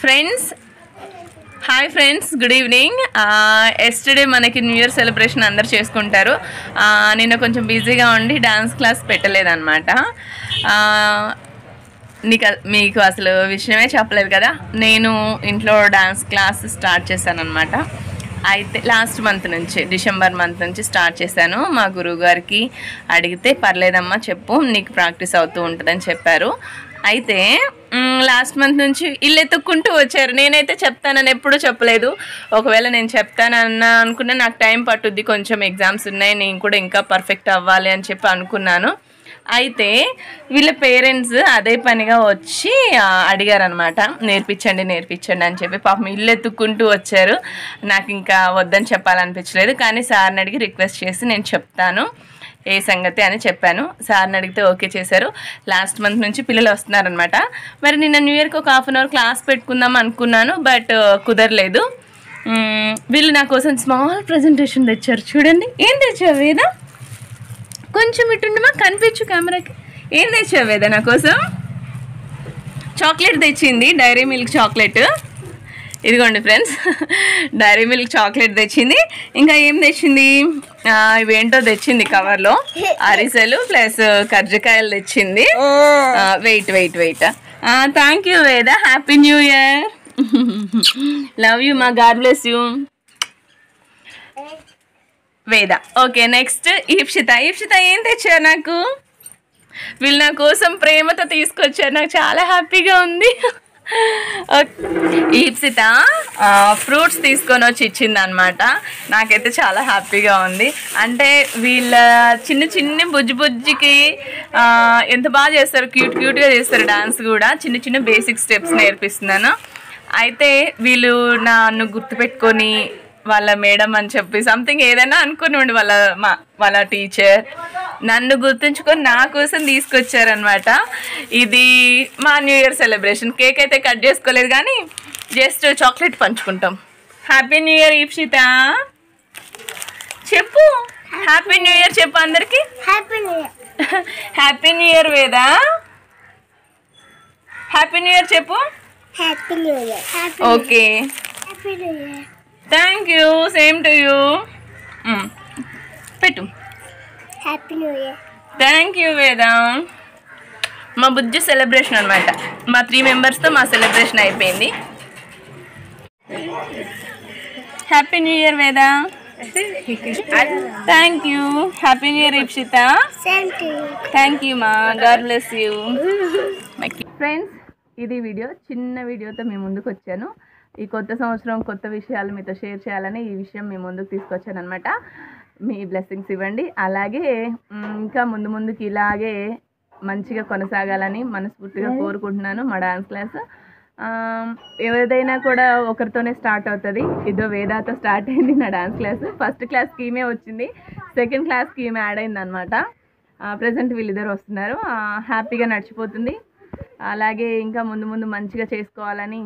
Friends hi friends, good evening. Yesterday మనకి new year celebration అందరు చేసుకుంటారు. నిన్న కొంచెం బిజీగా ఉండి డాన్స్ క్లాస్ పెట్టలేదన్నమాట. మీకు అసలు విషయమే చెప్పలేదు కదా, నేను ఇంట్లో డాన్స్ క్లాస్ స్టార్ట్ చేశాను అనమాట. అయితే లాస్ట్ మంత్ నుంచి, డిసెంబర్ మంత్ నుంచి స్టార్ట్ చేశాను. మా గురువు గారికి అడిగితే పర్లేదమ్మా చెప్పు, నీకు ప్రాక్టీస్ అవుతూ ఉంటుందని చెప్పారు. అయితే లాస్ట్ మంత్ నుంచి ఇల్లు ఎత్తుక్కుంటూ వచ్చారు. నేనైతే చెప్తానని ఎప్పుడూ చెప్పలేదు. ఒకవేళ నేను చెప్తానన్నా అనుకున్నా నాకు టైం పట్టుద్ది, కొంచెం ఎగ్జామ్స్ ఉన్నాయి, నేను కూడా ఇంకా పర్ఫెక్ట్ అవ్వాలి అని చెప్పి అనుకున్నాను. అయితే వీళ్ళ పేరెంట్స్ అదే పనిగా వచ్చి అడిగారనమాట, నేర్పించండి నేర్పించండి అని చెప్పి. పాపం ఇల్లు ఎత్తుక్కుంటూ వచ్చారు. నాకు ఇంకా వద్దని చెప్పాలనిపించలేదు, కానీ సార్ని అడిగి రిక్వెస్ట్ చేసి నేను చెప్తాను ఏ సంగతి అని చెప్పాను. సార్ని అడిగితే ఓకే చేశారు. లాస్ట్ మంత్ నుంచి పిల్లలు వస్తున్నారనమాట. మరి నిన్న న్యూ ఇయర్కి ఒక హాఫ్ అన్ అవర్ క్లాస్ పెట్టుకుందాం అనుకున్నాను, బట్ కుదరలేదు. వీళ్ళు నా కోసం స్మాల్ ప్రజెంటేషన్ తెచ్చారు. చూడండి, ఏం తెచ్చావు వేద? కొంచెం ఇటుండమా, కనిపించు కెమెరాకి. ఏం తెచ్చావు వేద నా కోసం? చాక్లెట్ తెచ్చింది, డైరీ మిల్క్ చాక్లెట్. ఇదిగోండి ఫ్రెండ్స్, డైరీ మిల్క్ చాక్లెట్ తెచ్చింది. ఇంకా ఏం తెచ్చింది, ఇవేంటో తెచ్చింది కవర్లో, అరిసెలు ప్లస్ కర్జకాయలు తెచ్చింది. Wait wait wait. Thank you Veda, happy new year. Love you మా, God bless you Veda. Okay, next Ipshita. Ipshita ఏం తెచ్చారు నాకు? వీళ్ళు నా కోసం ప్రేమతో తీసుకొచ్చారు, నాకు చాలా హ్యాపీగా ఉంది. ఈప్సిత ఫ్రూట్స్ తీసుకొని వచ్చి ఇచ్చింది అనమాట. నాకైతే చాలా హ్యాపీగా ఉంది. అంటే వీళ్ళ చిన్న చిన్న బుజ్జికి ఎంత బాగా చేస్తారు, క్యూట్ క్యూట్గా చేస్తారు. డాన్స్ కూడా చిన్న చిన్న బేసిక్ స్టెప్స్ నేర్పిస్తున్నాను. అయితే వీళ్ళు నన్ను గుర్తుపెట్టుకొని వాళ్ళ మేడం అని చెప్పి సంథింగ్ ఏదైనా అనుకుని వాళ్ళ టీచర్ నన్ను గుర్తుంచుకొని నా కోసం తీసుకొచ్చారనమాట. ఇది మా న్యూ ఇయర్ సెలబ్రేషన్. కేక్ అయితే కట్ చేసుకోలేదు, కానీ జస్ట్ చాక్లెట్ పంచుకుంటాం. Happy new year Ipshita. చెప్పు హ్యాపీ న్యూ ఇయర్ చెప్పు అందరికి. Happy new year Veda. Happy new year చెప్పు. Okay, thank you, same to you. పెట్టు. Happy new year. Thank you Veda. మా బుజ్జి సెలబ్రేషన్ అనమాట. మా 3 మెంబర్స్తో మా సెలబ్రేషన్ అయిపోయింది. Happy new year Veda. Thank you. Happy new year Ipshita. Thank you మా, గాడ్ బ్లెస్ యూ. ఫ్రెండ్స్, ఇది వీడియో, చిన్న వీడియోతో మీ ముందుకు వచ్చాను. ఈ కొత్త సంవత్సరం కొత్త విషయాలు మీతో షేర్ చేయాలని ఈ విషయం మీ ముందుకు తీసుకొచ్చాను అనమాట. మీ బ్లెస్సింగ్స్ ఇవ్వండి. అలాగే ఇంకా ముందుకి ఇలాగే మంచిగా కొనసాగాలని మనస్ఫూర్తిగా కోరుకుంటున్నాను. మా డాన్స్ క్లాస్ ఏదైనా కూడా ఒకరితోనే స్టార్ట్ అవుతుంది. ఇదో వేదాతో స్టార్ట్ అయింది నా డాన్స్ క్లాస్. ఫస్ట్ క్లాస్కి ఈమె వచ్చింది, సెకండ్ క్లాస్కి ఈమె యాడ్ అయింది అనమాట. ప్రజెంట్ వీళ్ళిద్దరు వస్తున్నారు. హ్యాపీగా నడిచిపోతుంది. అలాగే ఇంకా ముందు మంచిగా చేసుకోవాలని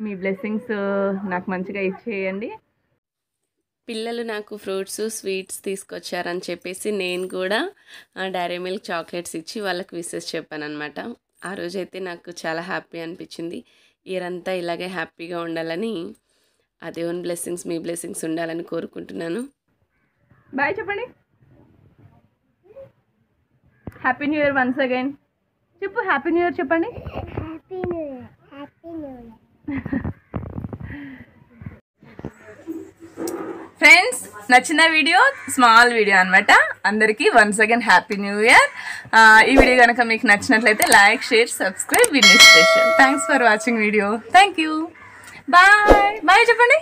మీ బ్లెస్సింగ్స్ నాకు మంచిగా ఇచ్చేయండి. పిల్లలు నాకు ఫ్రూట్స్ స్వీట్స్ తీసుకొచ్చారని చెప్పేసి నేను కూడా డైరీ మిల్క్ చాక్లెట్స్ ఇచ్చి వాళ్ళకి విషెస్ చెప్పాను అనమాట. ఆ రోజైతే నాకు చాలా హ్యాపీ అనిపించింది. ఇయర్ అంతా ఇలాగే హ్యాపీగా ఉండాలని, ఆ దేవుని బ్లెస్సింగ్స్ మీ బ్లెస్సింగ్స్ ఉండాలని కోరుకుంటున్నాను. బాయ్ చెప్పండి. Happy new year once again చెప్పు. హ్యాపీ న్యూ ఇయర్ చెప్పండి. Happy new year. Happy new year. Friends, నచ్చిన వీడియో స్మాల్ వీడియో అనమాట. అందరికీ once again happy new year. ఈ వీడియో కనుక మీకు నచ్చినట్లయితే లైక్, షేర్, సబ్స్క్రైబ్. విన్నీ special. Thanks for watching video. Thank you. Bye bye చెప్పండి.